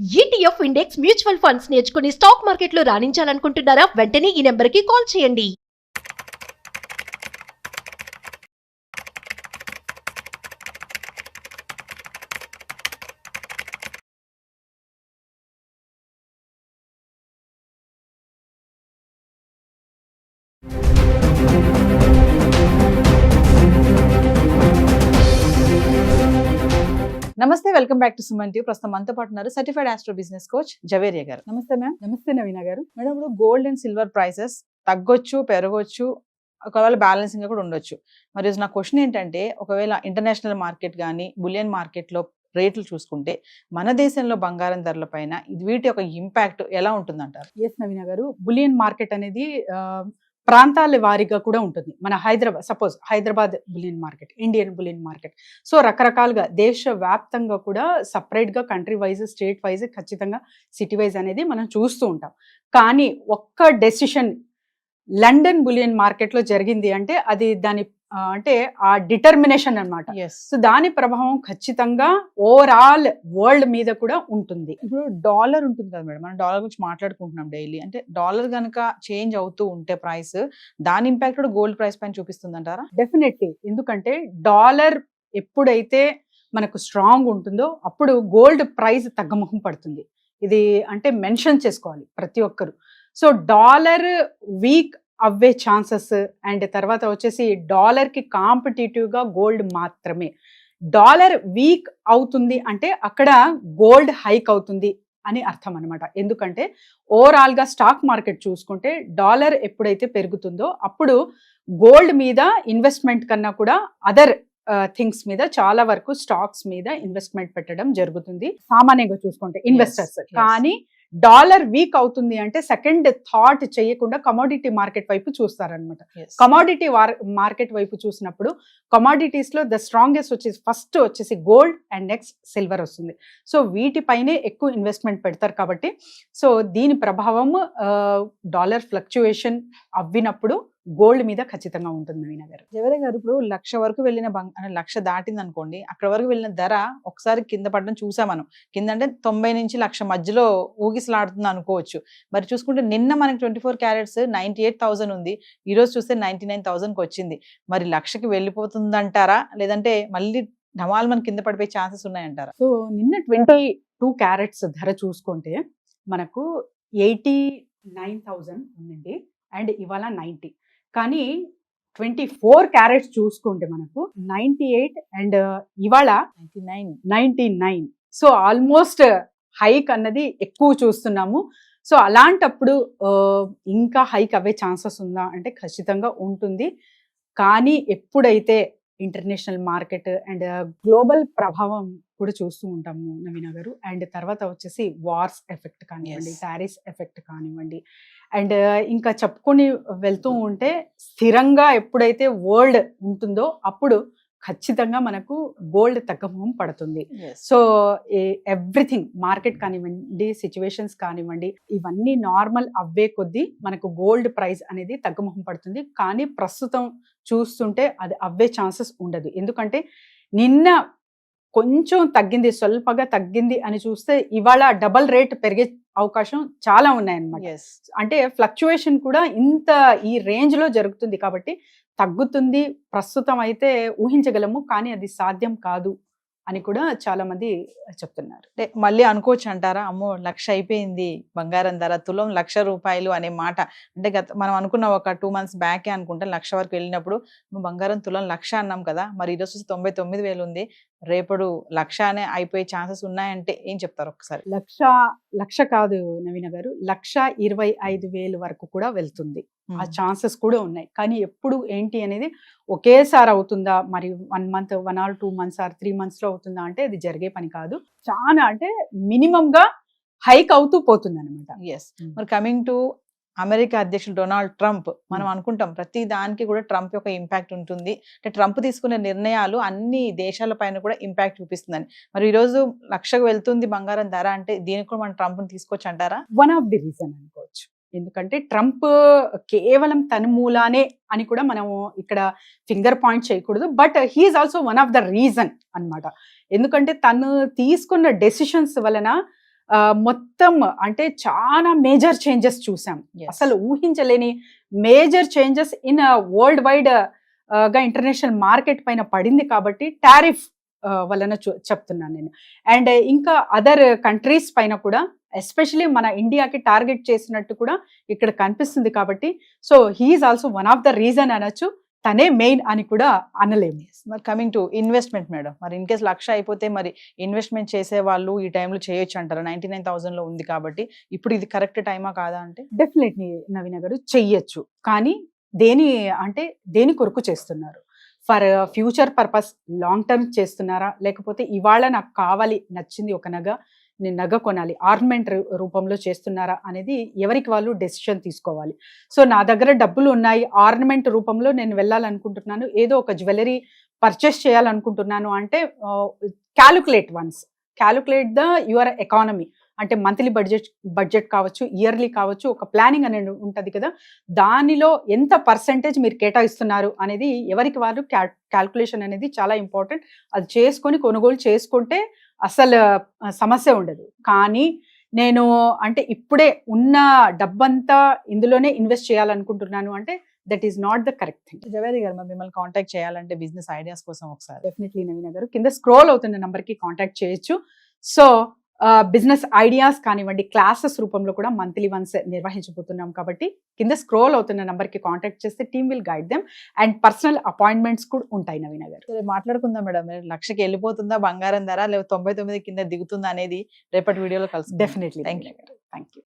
ETF index mutual funds నేర్చుకుని stock మార్కెట్లో రాణించాలనుకుంటున్నారా? వెంటనే ఈ నెంబర్కి కాల్ చేయండి. నమస్తే, welcome back to Suman TV. ప్రస్తుతం మనతో పాటు ఉన్నారు certified astro business coach Javeria గారు. నమస్తే మ్యామ్. నమస్తే నవీన గారు. మేడం, ఇప్పుడు గోల్డ్ అండ్ సిల్వర్ ప్రైసెస్ తగ్గొచ్చు, పెరగొచ్చు, ఒకవేళ బ్యాలెన్సింగ్ గా కూడా ఉండొచ్చు. మరి నా క్వశ్చన్ ఏంటంటే, ఒకవేళ ఇంటర్నేషనల్ మార్కెట్ కానీ బులియన్ మార్కెట్ లో రేట్లు చూసుకుంటే మన దేశంలో బంగారం ధరల పైన వీటి యొక్క ఇంపాక్ట్ ఎలా ఉంటుందంటారు? ఎస్ నవీన గారు, బులియన్ మార్కెట్ అనేది ప్రాంతాల వారీగా కూడా ఉంటుంది. మన Hyderabad bullion market, Indian bullion market, so రకరకాలుగా దేశ వ్యాప్తంగా కూడా సపరేట్గా కంట్రీ వైజ్, స్టేట్ వైజ్, ఖచ్చితంగా సిటీ వైజ్ అనేది మనం చూస్తూ ఉంటాం. కానీ ఒక్క డెసిషన్ లండన్ బులియన్ మార్కెట్లో జరిగింది అంటే అది దాని అంటే ఆ డిటర్మినేషన్ అన్నమాట. సో దాని ప్రభావం ఖచ్చితంగా ఓవరాల్ వరల్డ్ మీద కూడా ఉంటుంది. ఇప్పుడు డాలర్ ఉంటుంది కదా మేడం, మనం డాలర్ గురించి మాట్లాడుకుంటున్నాం డైలీ. అంటే డాలర్ కనుక చేంజ్ అవుతూ ఉంటే ప్రైస్, దాని ఇంపాక్ట్ కూడా గోల్డ్ ప్రైస్ పైన చూపిస్తుంది అంటారా? డెఫినెట్లీ. ఎందుకంటే డాలర్ ఎప్పుడైతే మనకు స్ట్రాంగ్ ఉంటుందో అప్పుడు గోల్డ్ ప్రైస్ తగ్గముఖం పడుతుంది. ఇది అంటే మెన్షన్ చేసుకోవాలి ప్రతి ఒక్కరు. సో డాలర్ వీక్ అవ్వే ఛాన్సెస్ అండ్ తర్వాత వచ్చేసి డాలర్కి కాంపిటేటివ్గా గోల్డ్ మాత్రమే. డాలర్ వీక్ అవుతుంది అంటే అక్కడ గోల్డ్ హైక్ అవుతుంది అని అర్థం అనమాట. ఎందుకంటే ఓవరాల్గా స్టాక్ మార్కెట్ చూసుకుంటే డాలర్ ఎప్పుడైతే పెరుగుతుందో అప్పుడు గోల్డ్ మీద ఇన్వెస్ట్మెంట్ కన్నా కూడా అదర్ థింగ్స్ మీద చాలా వరకు స్టాక్స్ మీద ఇన్వెస్ట్మెంట్ పెట్టడం జరుగుతుంది సామాన్యంగా చూసుకుంటే ఇన్వెస్టర్స్. కానీ డాలర్ వీక్ అవుతుంది అంటే సెకండ్ థాట్ చేయకుండా కమోడిటీ మార్కెట్ వైపు చూస్తారనమాట. కమోడిటీ మార్కెట్ వైపు చూసినప్పుడు కమోడిటీస్ లో ద స్ట్రాంగెస్ట్ వచ్చేసి ఫస్ట్ వచ్చేసి గోల్డ్ అండ్ నెక్స్ట్ సిల్వర్ వస్తుంది. సో వీటిపైనే ఎక్కువ ఇన్వెస్ట్మెంట్ పెడతారు కాబట్టి సో దీని ప్రభావం డాలర్ ఫ్లక్చుయేషన్ అవ్వినప్పుడు గోల్డ్ మీద ఖచ్చితంగా ఉంటుంది. నవీన గారు, జవేరియా గారు, ఇప్పుడు 1,00,000 వరకు వెళ్ళిన 1,00,000 దాటింది అనుకోండి, అక్కడ వరకు వెళ్ళిన ధర ఒకసారి కింద పడడం చూసాం మనం. కింద అంటే 90 నుంచి 1,00,000 మధ్యలో ఊగిసలాడుతుంది అనుకోవచ్చు. మరి చూసుకుంటే నిన్న మనకి 24 క్యారెట్స్ 98,000 ఉంది, ఈ రోజు చూస్తే 99,000కి వచ్చింది. మరి 1,00,000కి వెళ్ళిపోతుందంటారా, లేదంటే మళ్ళీ ఢమాల్ మన కింద పడిపోయే ఛాన్సెస్ ఉన్నాయంటారా? సో నిన్న 22 క్యారెట్స్ ధర చూసుకుంటే మనకు 89,000 ఉందండి అండ్ ఇవాళ 90. కానీ 24 క్యారెట్స్ చూసుకుంటే మనకు 98 అండ్ ఇవాళ 99. సో ఆల్మోస్ట్ హైక్ అన్నది ఎక్కువ చూస్తున్నాము. సో అలాంటప్పుడు ఇంకా హైక్ అవే ఛాన్సెస్ ఉందా అంటే ఖచ్చితంగా ఉంటుంది. కానీ ఎప్పుడైతే ఇంటర్నేషనల్ మార్కెట్ అండ్ గ్లోబల్ ప్రభావం కూడా చూస్తూ ఉంటాము నవీన గారు. అండ్ తర్వాత వచ్చేసి వార్స్ ఎఫెక్ట్ కానివ్వండి, టారిఫ్ ఎఫెక్ట్ కానివ్వండి, అండ్ ఇంకా చెప్పుకొని వెళ్తూ ఉంటే స్థిరంగా ఎప్పుడైతే వరల్డ్ ఉంటుందో అప్పుడు ఖచ్చితంగా మనకు గోల్డ్ తగ్గముఖం పడుతుంది. సో ఎవ్రీథింగ్ మార్కెట్ కానివ్వండి, సిచ్యువేషన్స్ కానివ్వండి, ఇవన్నీ నార్మల్ అవ్వే కొద్దీ మనకు గోల్డ్ ప్రైస్ అనేది తగ్గముఖం పడుతుంది. కానీ ప్రస్తుతం చూస్తుంటే అది అవ్వే ఛాన్సెస్ ఉండదు. ఎందుకంటే నిన్న కొంచెం తగ్గింది, స్వల్పగా తగ్గింది అని చూస్తే ఇవాళ డబల్ రేట్ పెరిగే అవకాశం చాలా ఉన్నాయన్నమాట. అంటే ఫ్లక్చుయేషన్ కూడా ఇంత ఈ రేంజ్ లో జరుగుతుంది కాబట్టి తగ్గుతుంది ప్రస్తుతం అయితే ఊహించగలము, కానీ అది సాధ్యం కాదు అని కూడా చాలా మంది చెప్తున్నారు. మళ్ళీ అనుకోవచ్చు అంటారా, అమ్మో 1,00,000 అయిపోయింది బంగారం ధర, తులం 1,00,000 రూపాయలు అనే మాట. అంటే మనం అనుకున్న ఒక 2 months బ్యాకే అనుకుంటే 1,00,000 వరకు వెళ్ళినప్పుడు బంగారం తులం 1,00,000 అన్నాం కదా, మరి ఈరోజు 99,000 ఉంది, రేపడు 1,00,000 అనే అయిపోయే ఛాన్సెస్ ఉన్నాయంటే ఏం చెప్తారు ఒకసారి? 1,00,000 కాదు నవీన గారు, 1,25,000 వరకు కూడా వెళ్తుంది. ఆ ఛాన్సెస్ కూడా ఉన్నాయి. కానీ ఎప్పుడు ఏంటి అనేది ఒకేసారి అవుతుందా, మరి 1 month 1 or 2 months are 3 months లో అవుతుందా అంటే అది జరిగే పని కాదు. చాలా అంటే మినిమం గా హైక్ అవుతూ పోతుంది అనమాట. మరి కమింగ్ టు అమెరికా అధ్యక్షుడు డొనాల్డ్ ట్రంప్, మనం అనుకుంటాం ప్రతి దానికి కూడా ట్రంప్ యొక్క ఇంపాక్ట్ ఉంటుంది, అంటే ట్రంప్ తీసుకునే నిర్ణయాలు అన్ని దేశాల పైన కూడా ఇంపాక్ట్ చూపిస్తుందని. మరి ఈ రోజు 1,00,000 వెళ్తుంది బంగారం ధర అంటే దీనికి కూడా మనం ట్రంప్ ని తీసుకోవచ్చు అంటారా? వన్ ఆఫ్ ది రీజన్ అనుకోవచ్చు. ఎందుకంటే ట్రంప్ కేవలం తన మూలానే అని కూడా మనము ఇక్కడ ఫింగర్ పాయింట్ చేయకూడదు, but he is also one of the reason అన్నమాట. ఎందుకంటే తను తీసుకున్న డెసిషన్స్ వలన మొత్తం అంటే చాలా మేజర్ చేంజెస్ చూసాం. Yes. అసలు ఊహించలేని major changes in world wide గా ఇంటర్నేషనల్ మార్కెట్ పైన పడింది కాబట్టి టారిఫ్ వలన చెప్తున్నాను నేను. అండ్ ఇంకా అదర్ కంట్రీస్ పైన కూడా ఎస్పెషలీ మన ఇండియాకి టార్గెట్ చేసినట్టు కూడా ఇక్కడ కనిపిస్తుంది కాబట్టి so he is also one of the reason అనొచ్చు, తనే మెయిన్ అని కూడా అనలేము. మరి కమింగ్ టు ఇన్వెస్ట్మెంట్ మేడం, మరి ఇన్ కేస్ 1,00,000 అయిపోతే మరి ఇన్వెస్ట్మెంట్ చేసే వాళ్ళు ఈ టైంలో చేయొచ్చు అంటారా? 99,000 లో ఉంది కాబట్టి ఇప్పుడు ఇది కరెక్ట్ టైమా కాదా అంటే? డెఫినెట్లీ నవీన గారు చెయ్యొచ్చు, కానీ దేని కొరకు చేస్తున్నారు? For future purpose long term చేస్తున్నారా, లేకపోతే ఇవాళ నాకు కావాలి నచ్చింది ఒక నగ, నేను నగ కొనాలి ఆర్నమెంట్ రూపంలో చేస్తున్నారా అనేది ఎవరికి వాళ్ళు డెసిషన్ తీసుకోవాలి. సో నా దగ్గర డబ్బులు ఉన్నాయి, ఆర్నమెంట్ రూపంలో నేను వెళ్ళాలనుకుంటున్నాను, ఏదో ఒక జ్యువెలరీ పర్చేస్ చేయాలనుకుంటున్నాను అంటే క్యాలిక్యులేట్ ద యువర్ ఎకానమీ. అంటే మంత్లీ బడ్జెట్ కావచ్చు, ఇయర్లీ కావచ్చు, ఒక ప్లానింగ్ అనేది ఉంటుంది కదా, దానిలో ఎంత పర్సెంటేజ్ మీరు కేటాయిస్తున్నారు అనేది ఎవరికి వాళ్ళు క్యాల్కులేషన్ అనేది చాలా ఇంపార్టెంట్. అది చేసుకొని కొనుగోలు చేసుకుంటే అసలు సమస్య ఉండదు. కానీ నేను అంటే ఇప్పుడే ఉన్న డబ్బంతా ఇందులోనే ఇన్వెస్ట్ చేయాలనుకుంటున్నాను అంటే that is not the correct thing. Zaveri గారు, మరి మిమ్మల్ని కాంటాక్ట్ చేయాలంటే బిజినెస్ ఐడియాస్ కోసం ఒకసారి డెఫినెట్లీ నవీన గారు కింద స్క్రోల్ అవుతున్న నంబర్కి కాంటాక్ట్ చేయొచ్చు. సో బిజినెస్ ఐడియాస్ కానివ్వండి, క్లాసెస్ రూపంలో కూడా మంత్లీ వన్స్ నిర్వహించబోతున్నాం కాబట్టి కింద స్క్రోల్ అవుతున్న నంబర్కి కాంటాక్ట్ చేస్తే team will guide them and personal appointments కూడా ఉంటాయి. నవీన గారు, సరే మాట్లాడుకుందాం మేడం, 1,00,000కి వెళ్ళిపోతుందా బంగారం ధర, లేదా 99 కింద దిగుతుందా అనేది రేపటి వీడియోలో కలుసు. Definitely. Thank you. Thank you.